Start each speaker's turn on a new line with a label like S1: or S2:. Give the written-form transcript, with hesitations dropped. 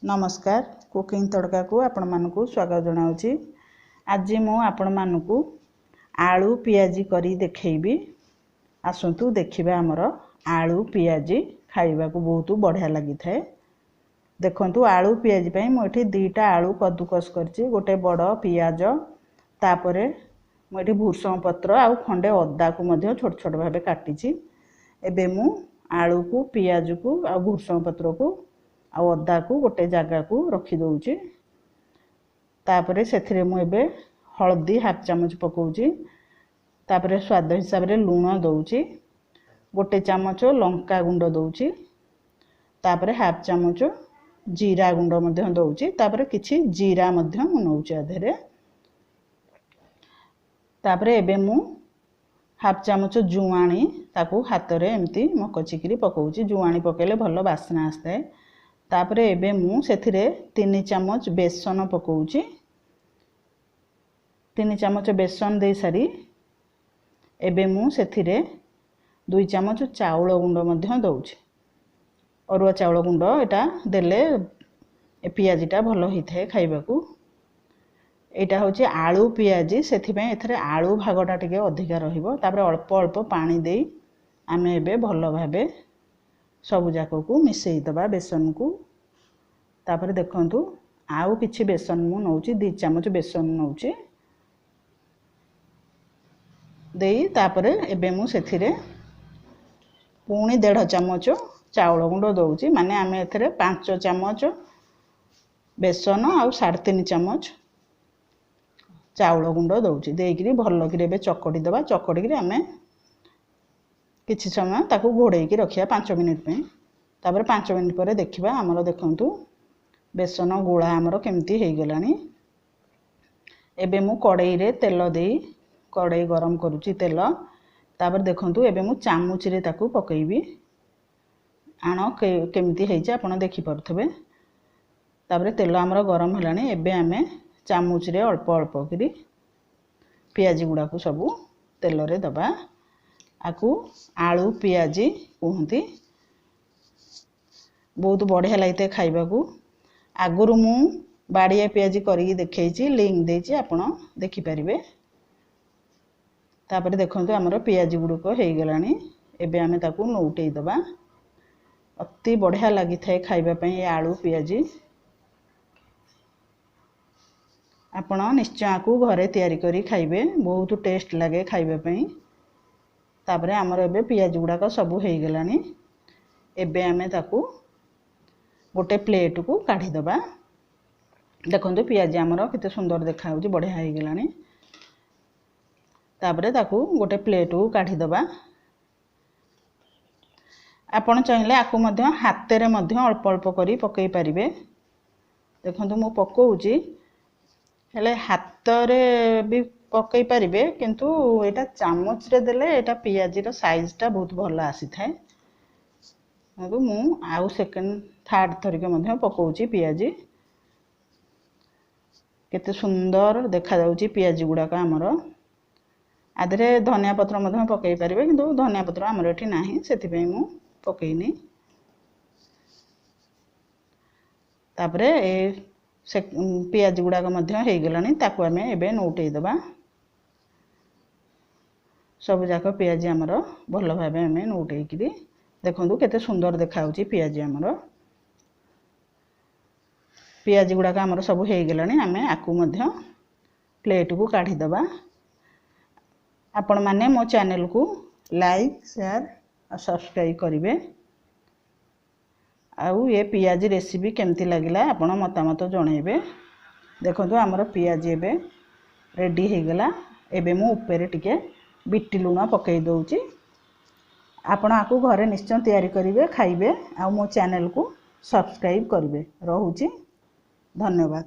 S1: नमस्कार कुकिंग तड़का को आपण मानकु स्वागत जनाउछि। आज मु आपण मानकु आलू पियाजी करी देखैबी। आसंतु देखिबा हमर आलू पियाजी खाइबा को बहुत बढ़िया लागि थाए। देखंतु आलू पियाजी पई मु एठी दुईटा आलू कद्दूकस करछि, गोटे बड़ पियाज, तापरे मु एठी भूसम पत्र आ खंडे अदा को मध्य छोट छोट भाबे काटिछि। एबे मु आलू को पियाज को आ भूसम पत्र को आ अदा को गोटे जगह को रखी दउछि। तापरे सेथिरे मु एबे हळदी हाफ चामच पकाउछि, तापरे स्वाद हिसाब रे लूण दउछि, गोटे चामच लंका गुंड दउछि, तापरे हाफ चामच जीरा गुंड मध्य दउछि, तापरे किछि जीरा मध्य मु नउछि आधेरे। तापरे एबे मु हाफ चामच जुआणी ताकू हातरे एमती मकचिकिरी पकाउछि। जुआणी पकेले भलो बासना आस्ते। तापरे एबे मु सेथिरे 3 चामच बेसन पकाउछि। 3 चामच बेसन दे सारी एबे मु सेथिरे 2 चामच चाउल गुंड मध्य दउछि। अरुआ चाउल गुंड एटा देले ए पियाजीटा भलो हिथे खाइबाकू। एटा होछि आलू पियाजी, सेथि पय एथरे आलू भागटा टिके अधिका रहिबो। तापरे अल्प अल्प पानी देई आमे एबे भलो भाबे सब जाको को मिसई दबा बेसन को। तापरे देखंतु आउ किछि बेसन मु नउछि, 2 चामच बेसन नउछि देई। तापरे एबे मु सेथिरे पुणी 1.5 चामच चाउल गुंड दउछि। माने आमे एथरे 5 चामच बेसन आ 3.5 चामच चाउल गुंड दउछि देइकरी भलो कि एबे चकडी दबा। चकडी कि आमे किछि समय ताकू घोड़े की रखिया 5 मिनिट पे। तापर 5 मिनिट पर देखिबा हमरो देखंतु बेसन गोळा हमरो केमती हेई गलानी। एबे मु कड़ाई रे तेल देई कड़ाई गरम करूची तेल। तापर देखंतु एबे मु चामच रे ताकू पकईबी। आनो केमती हेइचे आपण देखि परथबे। तापर तेल हमरो गरम हलानी। एबे आमे चामच रे अल्प अल्प करी पियाजी गुडा को सब तेल रे दबा। आकू आलू पियाजी कहती बहुत बढ़िया लगते खाइबाकू। आगुरु मु बाड़िया पियाजी करी देखैछि, लिंक देछि, आपण देखि परिबे। तापर देखंतु हमरो पियाजी गुडको हेई गलानी। एबे आमे ताकू नौटै दबा। अति बढ़िया लागि थाए खाइबा पई आलू पियाजी। आपण निश्चय आकू घरे तयारी करी खाइबे, बहुत टेस्ट लागे खाइबा पई। तापरे हमर एबे पियाज गुडा को सब हेई गलानी। एबे आमे ताकू गोटे प्लेट को काढी दबा। देखंतु पियाज हमर केते सुंदर देखा होउची, बढ़िया हेई गलानी। तापरे ताकू गोटे प्लेट को काढी दबा। आपण चाहिले आकू मध्य हाथे रे मध्य अल्प अल्प करी पकई परिबे। देखंतु मु पकोउची, हेले हाथ रे भी पकई परिबे, किंतु एटा चामच रे देले एटा पियाजी रो साइज टा बहुत भलो आसी थाए। मु आउ सेकंड थर्ड थरिके मध्य पकोउची पियाजी। केते सुंदर देखा जाउची पियाजी गुडा का हमरो। आदरे धनिया पत्र मध्य पकई परिबे, किंतु धनिया पत्र हमरो एठी नाही, सेति पई मु पकईनी। तापरे ए से पियाजी गुडा का मध्य हेई गलानी। ताकू आमे एबे नौटै दबा। सब जाक पियाजी हमरो भलो भाबे आमे नौटै किरी। देखंतु केते सुंदर देखा होउची पियाजी हमरो। पियाजी गुडा का हमरो सब हेई गलानी। आमे आकू मध्य प्लेट को काढी दबा। आपण माने मो चैनल को लाइक शेयर और सब्सक्राइब करिवे। आउ ये पियाजी रेसिपी केमती लागिला आपण मतामत जणैबे। देखंतु हमरो पियाजी एबे रेडी हे गला। एबे मु ऊपर टिके बिट्टी लूण पकई दउची। आपण आकू घरे निश्चय तयारी करिवे, खाइबे। आ मो चैनल को सब्सक्राइब करिवे। रहूची, धन्यवाद।